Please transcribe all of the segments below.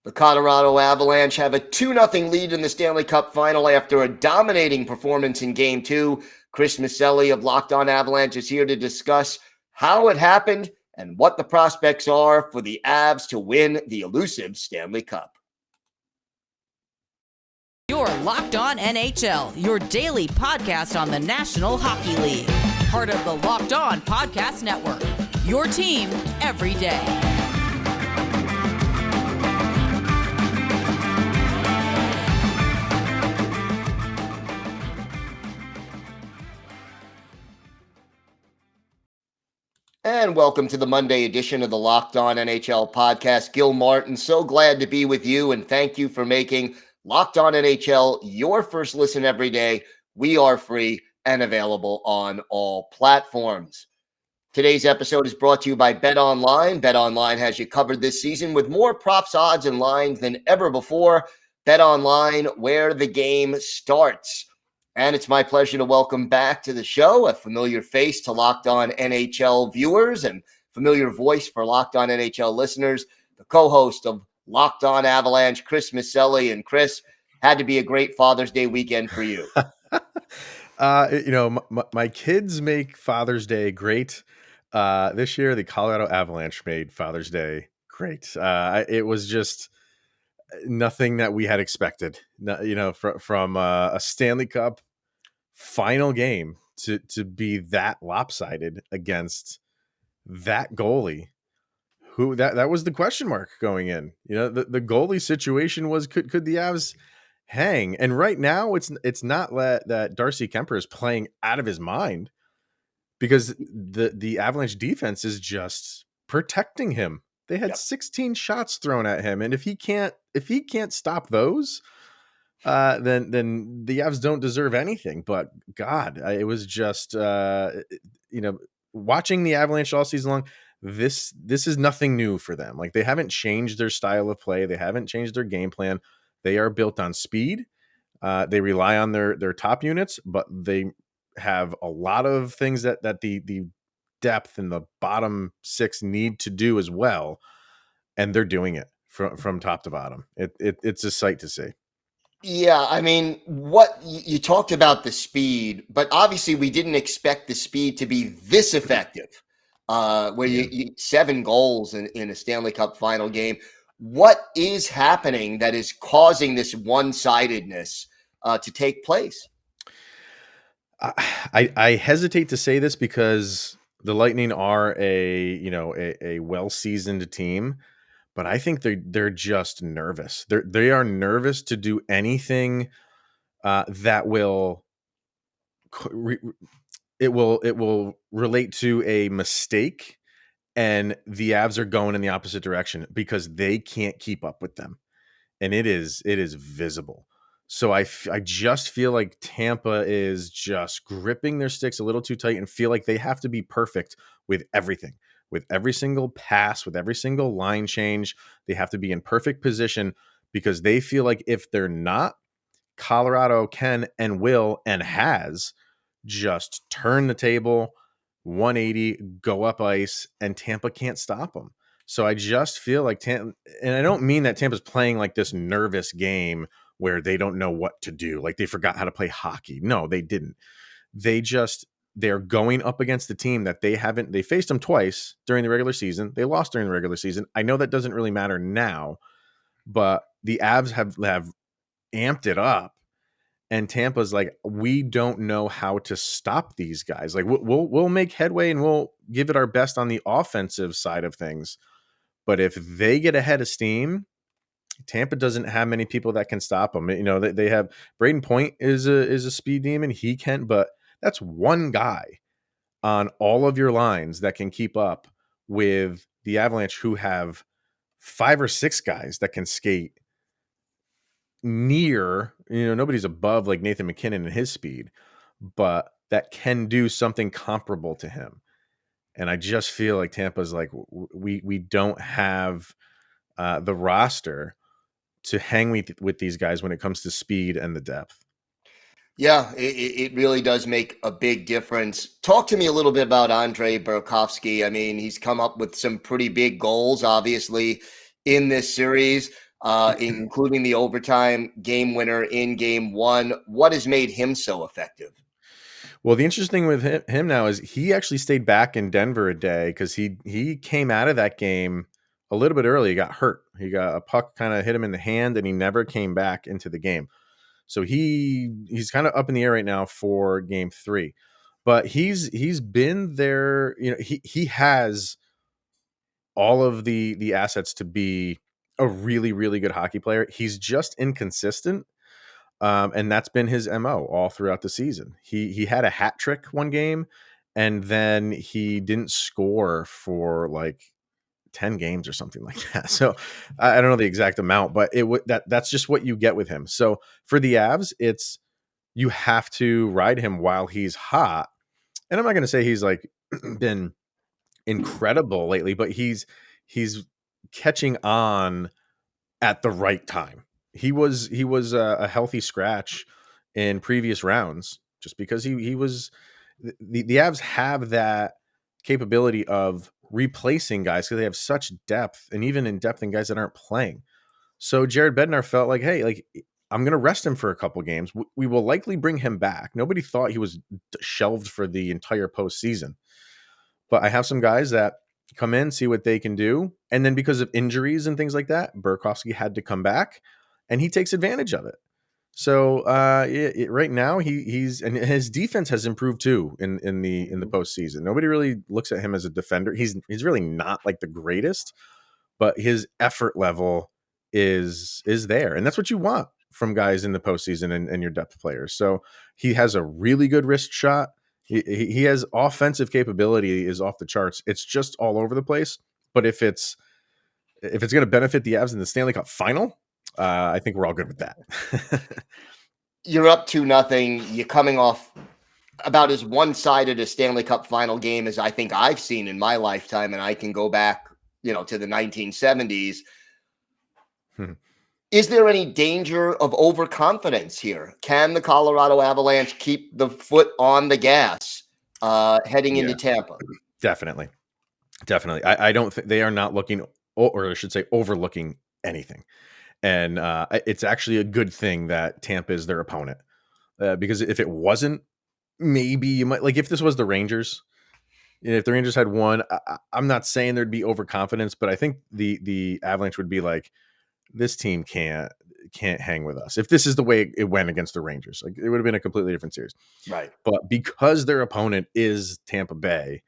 The Colorado Avalanche have a 2-0 lead in the Stanley Cup Final after a dominating performance in Game 2. Chris Micieli of Locked On Avalanche is here to discuss how it happened and what the prospects are for the Avs to win the elusive Stanley Cup. You're Locked On NHL, your daily podcast on the National Hockey League. Part of the Locked On Podcast Network, your team every day. And welcome to the Monday edition of the Locked On NHL podcast. Gil Martin, so glad to be with you, and thank you for making Locked On NHL your first listen every day. We are free and available on all platforms. Today's episode is brought to you by BetOnline. BetOnline has you covered this season with more props, odds, and lines than ever before. BetOnline, where the game starts. And it's my pleasure to welcome back to the show a familiar face to Locked On NHL viewers and familiar voice for Locked On NHL listeners, the co-host of Locked On Avalanche, Chris Micieli. And Chris, had to be a great Father's Day weekend for you. My kids make Father's Day great. This year, the Colorado Avalanche made Father's Day great. It was just nothing that we had expected. From a Stanley Cup Final game to be that lopsided against that goalie. Who that was the question mark going in. The goalie situation was could the Avs hang? And right now it's not that Darcy Kemper is playing out of his mind, because the Avalanche defense is just protecting him. They had 16 shots thrown at him, and if he can't stop those, then the Avs don't deserve anything. But God, it was just watching the Avalanche all season long. This is nothing new for them. Like, they haven't changed their style of play. They haven't changed their game plan. They are built on speed. They rely on their top units, but they have a lot of things that the depth and the bottom six need to do as well, and they're doing it from top to bottom. It's a sight to see. Yeah, I mean, what you talked about the speed, but obviously we didn't expect the speed to be this effective. Where you 7 goals in a Stanley Cup Final game. What is happening that is causing this one-sidedness to take place? I hesitate to say this because the Lightning are a well-seasoned team, but I think they're just nervous. They are nervous to do anything that will relate to a mistake, and the Avs are going in the opposite direction because they can't keep up with them, and it is visible. So I just feel like Tampa is just gripping their sticks a little too tight and feel like they have to be perfect with everything. With every single pass, with every single line change, they have to be in perfect position, because they feel like if they're not, Colorado can and will and has just turn the table 180, go up ice, and Tampa can't stop them. So I just feel like Tampa, and I don't mean that Tampa's playing like this nervous game where they don't know what to do, like they forgot how to play hockey. No, they didn't. They're going up against the team that they faced them twice during the regular season. They lost during the regular season. I know that doesn't really matter now, but the Avs have amped it up, and Tampa's like, we don't know how to stop these guys. Like, we'll make headway and we'll give it our best on the offensive side of things, but if they get ahead of steam, Tampa doesn't have many people that can stop them. They have Braden Point is a speed demon. He can, but that's one guy on all of your lines that can keep up with the Avalanche, who have 5 or 6 guys that can skate near, nobody's above like Nathan MacKinnon and his speed, but that can do something comparable to him. And I just feel like Tampa's like, we don't have the roster to hang with these guys when it comes to speed and the depth. Yeah, it really does make a big difference. Talk to me a little bit about Andre Burakovsky. I mean, he's come up with some pretty big goals, obviously, in this series. including the overtime game winner in game one. What has made him so effective? Well, the interesting thing with him now is he actually stayed back in Denver a day because he came out of that game a little bit early. He got hurt. He got a puck kind of hit him in the hand, and he never came back into the game. So he's kind of up in the air right now for game 3. But he's been there. You know, he has all of the assets to be a really, really good hockey player. He's just inconsistent. And that's been his MO all throughout the season. He had a hat trick one game, and then he didn't score for like 10 games or something like that. So I don't know the exact amount, but that's just what you get with him. So for the Avs, it's you have to ride him while he's hot. And I'm not going to say he's like been incredible lately, but he's catching on at the right time. He was a healthy scratch in previous rounds just because he was the Avs have that capability of replacing guys because they have such depth, and even in depth in guys that aren't playing. So Jared Bednar felt like, hey, like I'm going to rest him for a couple games. We will likely bring him back. Nobody thought he was shelved for the entire postseason, but I have some guys that come in, see what they can do. And then because of injuries and things like that, Burakovsky had to come back, and he takes advantage of it. So right now he's and his defense has improved too in the postseason. Nobody really looks at him as a defender. He's really not like the greatest, but his effort level is there. And that's what you want from guys in the postseason and your depth players. So he has a really good wrist shot. He has offensive capability is off the charts. It's just all over the place. But if it's going to benefit the Avs in the Stanley Cup Final, I think we're all good with that. You're up 2-0. You're coming off about as one-sided a Stanley Cup Final game as I think I've seen in my lifetime, and I can go back, to the 1970s. Is there any danger of overconfidence here? Can the Colorado Avalanche keep the foot on the gas heading into Tampa? Definitely. I don't think they are not looking, or I should say overlooking anything. And it's actually a good thing that Tampa is their opponent, because if it wasn't, maybe you might, like if this was the Rangers, if the Rangers had won, I'm not saying there'd be overconfidence, but I think the Avalanche would be like, this team can't hang with us. If this is the way it went against the Rangers, like it would have been a completely different series. Right. But because their opponent is Tampa Bay,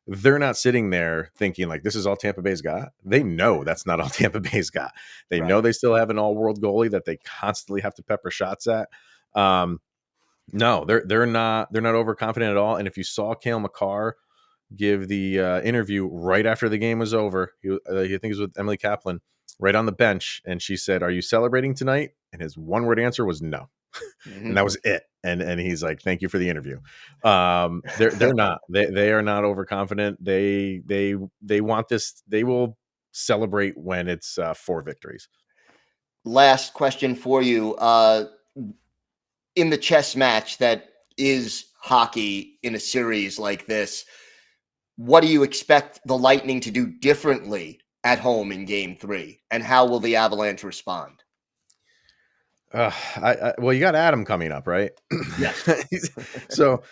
they're not sitting there thinking like this is all Tampa Bay's got. They know that's not all Tampa Bay's got. They know they still have an all-world goalie that they constantly have to pepper shots at. No, they're not overconfident at all. And if you saw Cale Makar give the interview right after the game was over, I think it was with Emily Kaplan, right on the bench, and she said, "Are you celebrating tonight?" And his one-word answer was no. And that was it. And he's like, "Thank you for the interview." They're not. They are not overconfident. They want this. They will celebrate when it's 4 victories. Last question for you. In the chess match that is hockey in a series like this, what do you expect the Lightning to do differently at home in game 3? And how will the Avalanche respond? Well, you got Adam coming up, right? Yes. So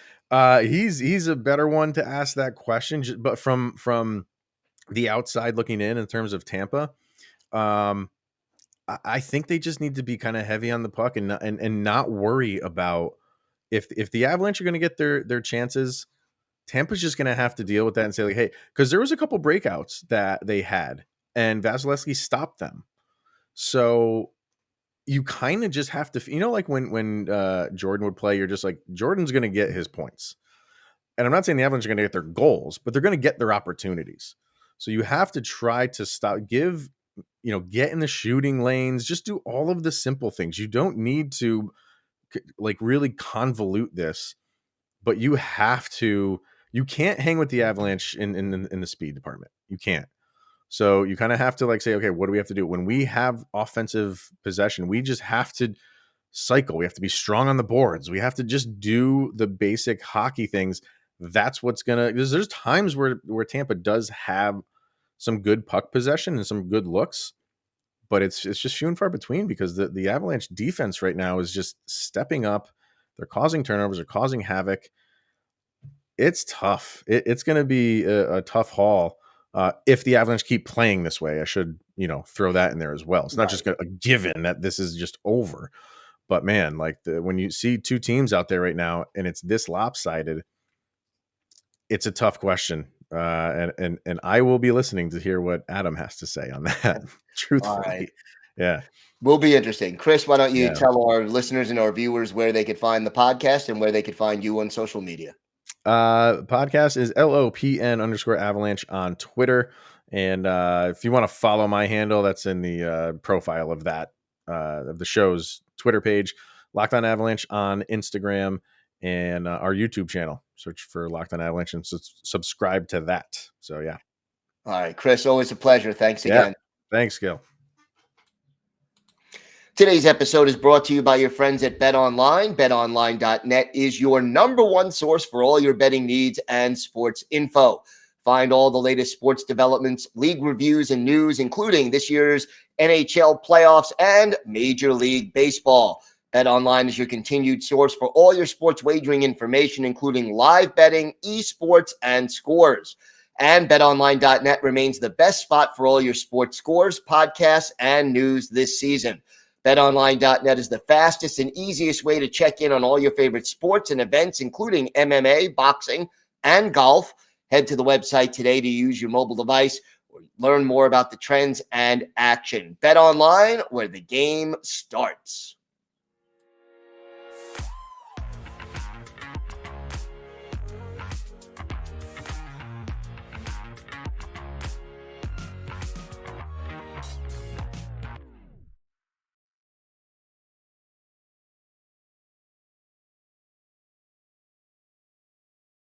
he's a better one to ask that question, but from the outside looking in terms of Tampa, I think they just need to be kind of heavy on the puck and not worry about if the Avalanche are going to get their chances. Tampa's just going to have to deal with that and say like, hey, because there was a couple breakouts that they had, and Vasilevsky stopped them. So you kind of just have to, like when Jordan would play, you're just like, Jordan's going to get his points. And I'm not saying the Avalanche are going to get their goals, but they're going to get their opportunities. So you have to try to get in the shooting lanes, just do all of the simple things. You don't need to like really convolute this, but you can't hang with the Avalanche in the speed department. You can't. So you kind of have to like say, okay, what do we have to do? When we have offensive possession, we just have to cycle. We have to be strong on the boards. We have to just do the basic hockey things. That's what's because there's times where Tampa does have some good puck possession and some good looks, but it's just few and far between because the Avalanche defense right now is just stepping up. They're causing turnovers, they're causing havoc. It's tough. It's going to be a tough haul if the Avalanche keep playing this way. I should, throw that in there as well. It's not just a given that this is just over. But man, like when you see two teams out there right now and it's this lopsided, it's a tough question. And I will be listening to hear what Adam has to say on that. Truthfully. Right. Yeah. Will be interesting. Chris, why don't you Yeah. tell our listeners and our viewers where they could find the podcast and where they could find you on social media? Podcast is LOPN_Avalanche on Twitter. And if you want to follow my handle, that's in the profile of that, of the show's Twitter page, Locked On Avalanche on Instagram, and our YouTube channel. Search for Locked On Avalanche and subscribe to that. So, yeah. All right, Chris, always a pleasure. Thanks again. Thanks, Gil. Today's episode is brought to you by your friends at BetOnline. BetOnline.net is your number one source for all your betting needs and sports info. Find all the latest sports developments, league reviews, and news, including this year's NHL playoffs and Major League Baseball. BetOnline is your continued source for all your sports wagering information, including live betting, esports, and scores. And BetOnline.net remains the best spot for all your sports scores, podcasts, and news this season. BetOnline.net is the fastest and easiest way to check in on all your favorite sports and events, including MMA, boxing, and golf. Head to the website today to use your mobile device or learn more about the trends and action. BetOnline, where the game starts.